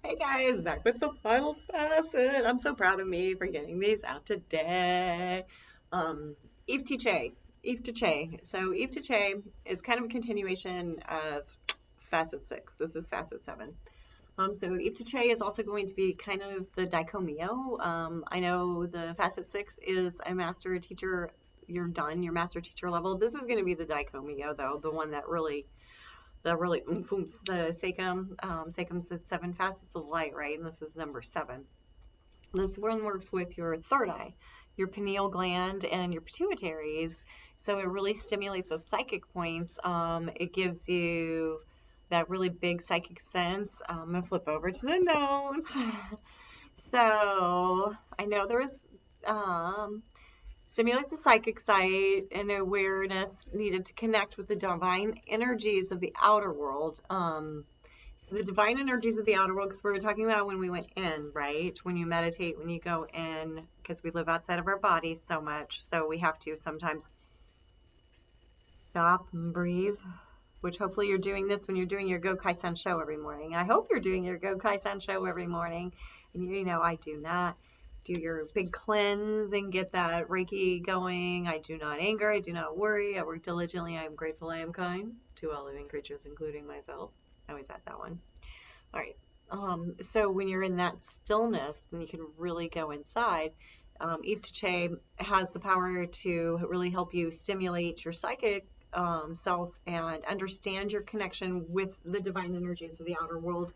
Hey guys, back with the final facet. I'm so proud of me for getting these out today. Eeef Tchay. Eeef Tchay. So Eeef Tchay is kind of a continuation of facet 6. This is facet 7. So Eeef Tchay is also going to be kind of the dicomio. I know the facet 6 is a master teacher. You're done, your master teacher level. This is going to be the dicomio though, the one that really the Sekhem's the 7 facets of light, right? And this is number 7. This one works with your third eye, your pineal gland, and your pituitaries. So it really stimulates those psychic points. It gives you that really big psychic sense. I'm gonna flip over to the notes. So I know there was stimulates the psychic side and awareness needed to connect with the divine energies of the outer world. The divine energies of the outer world, because we were talking about when we went in, right? When you meditate, when you go in, because we live outside of our bodies so much. So we have to sometimes stop and breathe, which hopefully you're doing this when you're doing your Go-Kai-San show every morning. I hope you're doing your Go-Kai-San show every morning. And you know, I do not. Do your big cleanse and get that Reiki going. I do not anger. I do not worry. I work diligently. I am grateful. I am kind to all living creatures, including myself. I always add that one. All right. So when you're in that stillness, then you can really go inside. Eeef Tchay has the power to really help you stimulate your psychic self and understand your connection with the divine energies of the outer world,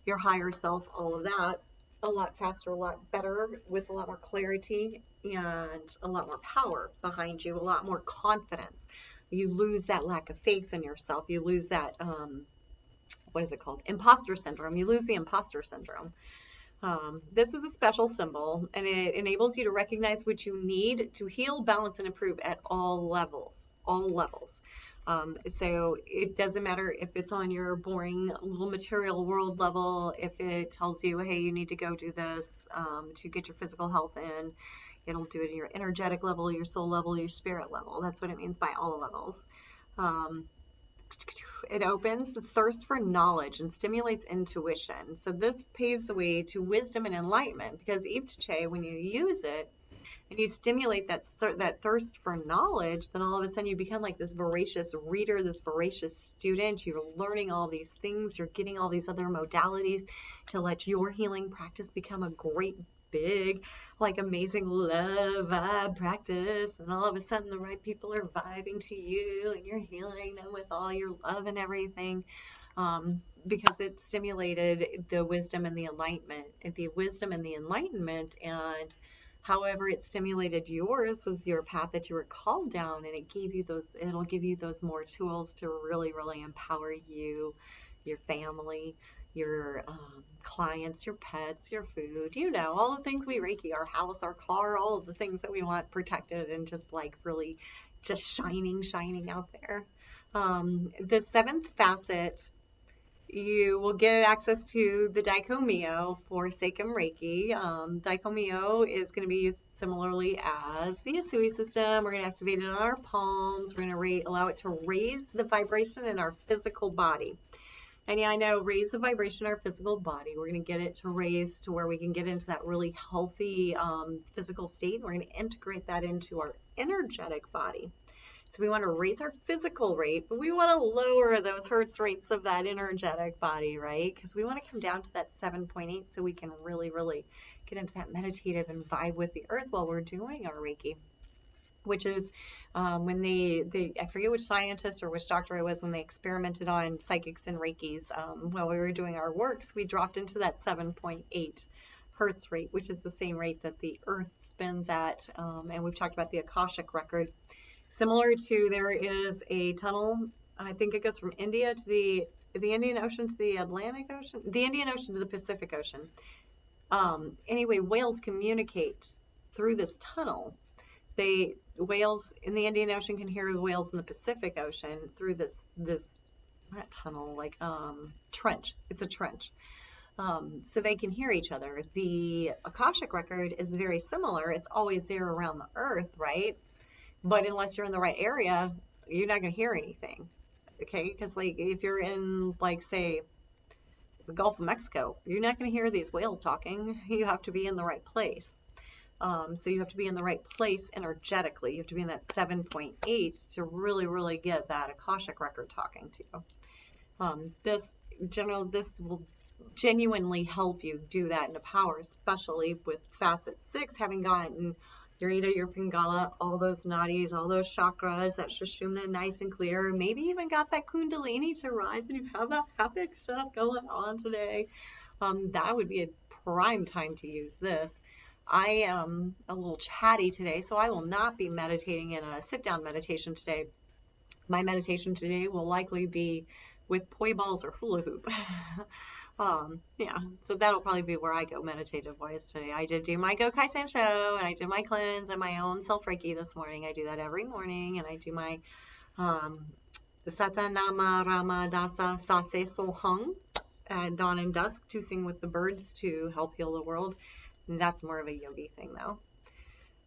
your higher self, all of that. A lot faster, a lot better, with a lot more clarity and a lot more power behind you, a lot more confidence. You lose that lack of faith in yourself. You lose that, what is it called? Imposter syndrome. You lose the imposter syndrome. This is a special symbol, and it enables you to recognize what you need to heal, balance, and improve at all levels. All levels. So it doesn't matter if it's on your boring little material world level, if it tells you, hey, you need to go do this to get your physical health in. It'll do it in your energetic level, your soul level, your spirit level. That's what it means by all levels. It opens the thirst for knowledge and stimulates intuition. So this paves the way to wisdom and enlightenment, because Eeef Tchay, when you use it, and you stimulate that thirst for knowledge, then all of a sudden you become like this voracious reader, this voracious student. You're learning all these things. You're getting all these other modalities to let your healing practice become a great, big, like amazing love vibe practice. And all of a sudden the right people are vibing to you and you're healing them with all your love and everything. Because it stimulated the wisdom and the enlightenment, and however it stimulated yours was your path that you were called down, and it'll give you those more tools to really, really empower you, your family, your clients, your pets, your food, all the things we Reiki, our house, our car, all of the things that we want protected and just like really just shining out there. The 7th facet, you will get access to the Dicomio for Sekhem Reiki. Dicomio is going to be used similarly as the Asui system. We're going to activate it on our palms. We're going to allow it to raise the vibration in our physical body. And yeah, I know, raise the vibration in our physical body. We're going to get it to raise to where we can get into that really healthy physical state. We're going to integrate that into our energetic body. So we want to raise our physical rate, but we want to lower those hertz rates of that energetic body, right? Because we want to come down to that 7.8 so we can really, really get into that meditative and vibe with the earth while we're doing our Reiki. Which is when I forget which scientist or which doctor it was, when they experimented on psychics and Reikis while we were doing our works, we dropped into that 7.8 hertz rate, which is the same rate that the earth spins at. And we've talked about the Akashic record. Similar to, there is a tunnel, I think it goes from India to the Indian Ocean to the Atlantic Ocean, the Indian Ocean to the Pacific Ocean. Anyway, whales communicate through this tunnel. Whales in the Indian Ocean can hear the whales in the Pacific Ocean through this not tunnel, like trench. It's a trench. So they can hear each other. The Akashic record is very similar. It's always there around the earth, right? But unless you're in the right area, you're not going to hear anything. Okay? Because like if you're in, like, say, the Gulf of Mexico. You're not going to hear these whales talking. You have to be in the right place. So you have to be in the right place energetically. You have to be in that 7.8 to really, really get that Akashic record talking to you. This will genuinely help you do that in a power, especially with Facet 6, having gotten your Ida, your Pingala, all those nadis, all those chakras, that Sushumna nice and clear, maybe even got that Kundalini to rise and you have that epic stuff going on today. That would be a prime time to use this. I am a little chatty today, so I will not be meditating in a sit-down meditation today. My meditation today will likely be with poi balls or hula hoop. Yeah, so that'll probably be where I go meditative wise today. I did do my Gokai Sensho and I did my cleanse and my own self Reiki this morning. I do that every morning, and I do my Sata Nama Rama Dasa Sase So Hung at dawn and dusk to sing with the birds to help heal the world. That's more of a yogi thing though.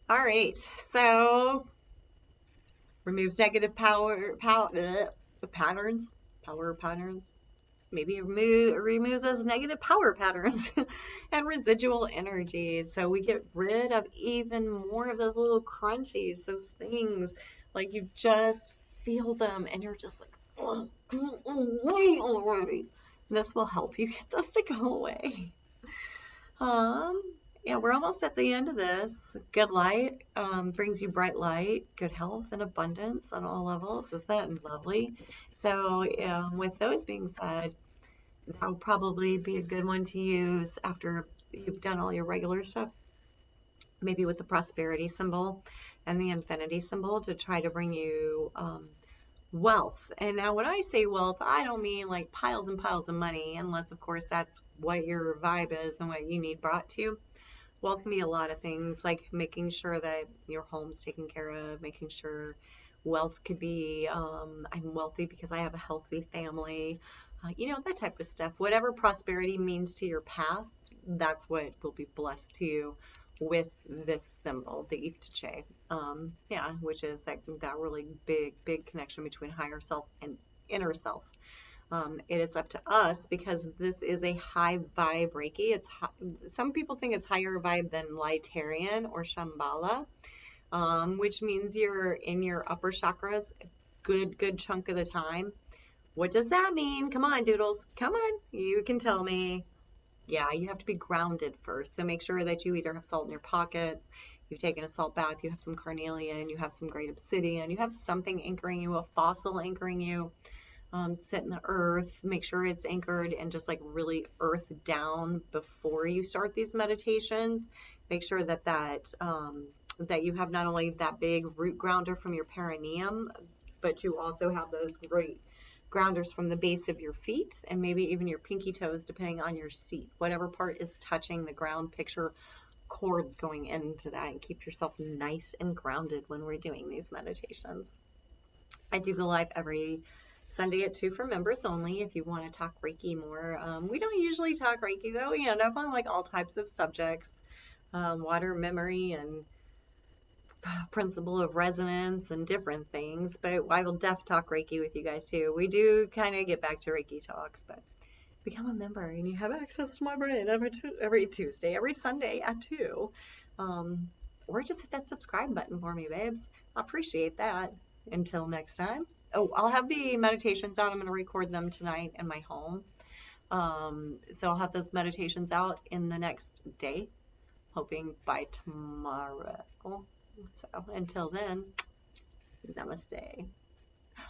All right, so removes negative power patterns. Maybe it removes those negative power patterns and residual energies. So we get rid of even more of those little crunchies, those things like you just feel them and you're just like, oh, go away already. This will help you get this to go away. Yeah, we're almost at the end of this. Good light brings you bright light, good health and abundance on all levels. Isn't that lovely? So with those being said, that would probably be a good one to use after you've done all your regular stuff. Maybe with the prosperity symbol and the infinity symbol to try to bring you wealth. And now when I say wealth, I don't mean like piles and piles of money, unless of course that's what your vibe is and what you need brought to you. Wealth can be a lot of things, like making sure that your home's taken care of, making sure wealth could be, I'm wealthy because I have a healthy family, that type of stuff. Whatever prosperity means to your path, that's what will be blessed to you with this symbol, the Eeef Tchay. Which is that really big connection between higher self and inner self. It is up to us because this is a high vibe Reiki. Some people think it's higher vibe than Lightarian or Shambhala, which means you're in your upper chakras a good chunk of the time. What does that mean? Come on, doodles. Come on. You can tell me. Yeah, you have to be grounded first. So make sure that you either have salt in your pockets, you've taken a salt bath, you have some carnelian, you have some great obsidian, you have something anchoring you, a fossil anchoring you. Sit in the earth, make sure it's anchored and just like really earth down before you start these meditations. Make sure that you have not only that big root grounder from your perineum, but you also have those great grounders from the base of your feet and maybe even your pinky toes, depending on your seat. Whatever part is touching the ground, picture cords going into that and keep yourself nice and grounded when we're doing these meditations. I do go live every Sunday at 2 for members only if you want to talk Reiki more. We don't usually talk Reiki though. We end up on like all types of subjects, water memory and principle of resonance and different things, but I will talk Reiki with you guys too. We do kind of get back to Reiki talks, but become a member and you have access to my brain every Tuesday, every Sunday at 2. Or just hit that subscribe button for me, babes. I appreciate that. Until next time. Oh, I'll have the meditations out. I'm going to record them tonight in my home. So I'll have those meditations out in the next day, hoping by tomorrow. So until then, namaste.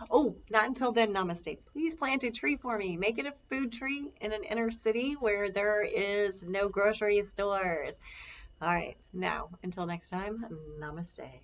Oh, not until then, namaste. Please plant a tree for me. Make it a food tree in an inner city where there is no grocery stores. All right, now, until next time, namaste.